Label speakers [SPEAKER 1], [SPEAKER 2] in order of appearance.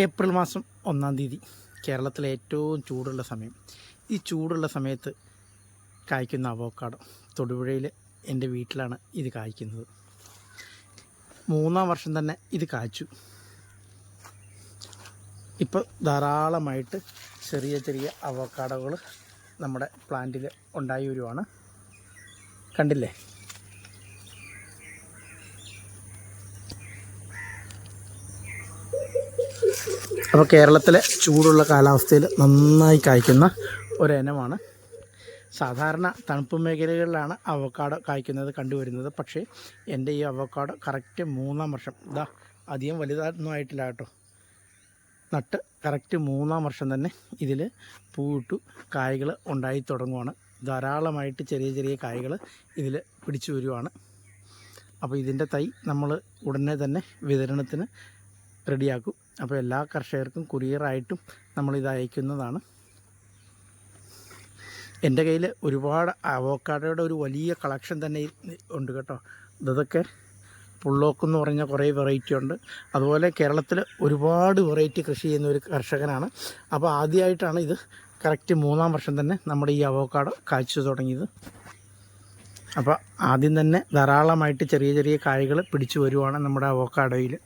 [SPEAKER 1] April മാസം 1-ാം തീയതി കേരളത്തിലെ ഏറ്റവും ചൂടുള്ള സമയം. ഈ ചൂടുള്ള സമയത്ത് കായ്ക്കുന്ന അവോക്കാഡോ തൊടുപുഴയിൽ എൻ്റെ വീട്ടിലാണ് ഇത് കായ്ക്കുന്നത്. 3-ാം വർഷം തന്നെ ഇത് കായ്ച്ചു. ഇപ്പോൾ ധാരാളമായിട്ട് ചെറിയ ചെറിയ അവോക്കാഡോകൾ നമ്മുടെ പ്ലാന്റിൽ ഉണ്ടായി വരുവാണ്. കണ്ടില്ലേ? അപ്പോൾ കേരളത്തിലെ ചൂടുള്ള കാലാവസ്ഥയിൽ നന്നായി കായ്ക്കുന്ന ഒരിനമാണ്. സാധാരണ തണുപ്പ് മേഖലകളിലാണ് അവോക്കാഡോ കായ്ക്കുന്നത് കണ്ടുവരുന്നത്. പക്ഷേ എൻ്റെ ഈ അവോക്കാഡോ കറക്റ്റ് 3-ാം വർഷം, അധികം വലുതായൊന്നും ആയിട്ടില്ല കേട്ടോ, നട്ട് കറക്റ്റ് 3-ാം വർഷം തന്നെ ഇതിൽ പൂവിട്ടു കായ്കൾ ഉണ്ടായി തുടങ്ങുവാണ്. ധാരാളമായിട്ട് ചെറിയ ചെറിയ കായ്കൾ ഇതിൽ പിടിച്ചു വരുവാണ്. അപ്പോൾ ഇതിൻ്റെ തൈ നമ്മൾ ഉടനെ തന്നെ വിതരണത്തിന് റെഡിയാക്കും. അപ്പോൾ എല്ലാ കർഷകർക്കും കുറിയറായിട്ടും നമ്മളിത് അയക്കുന്നതാണ്. എൻ്റെ കയ്യിൽ ഒരുപാട് അവോക്കാഡോയുടെ ഒരു വലിയ കളക്ഷൻ തന്നെ ഉണ്ട് കേട്ടോ. ഇതൊക്കെ പുള്ളോക്ക് എന്ന് പറഞ്ഞ കുറേ വെറൈറ്റി ഉണ്ട്. അതുപോലെ കേരളത്തിൽ ഒരുപാട് വെറൈറ്റി കൃഷി ചെയ്യുന്ന ഒരു കർഷകനാണ്. അപ്പോൾ ആദ്യമായിട്ടാണ് ഇത് കറക്റ്റ് 3-ാം വർഷം തന്നെ നമ്മുടെ ഈ അവോക്കാഡോ കായ്ച്ചു തുടങ്ങിയത്. അപ്പോൾ ആദ്യം തന്നെ ധാരാളമായിട്ട് ചെറിയ ചെറിയ കായ്കൾ പിടിച്ചു വരുവാണ് നമ്മുടെ അവോക്കാഡോയിൽ.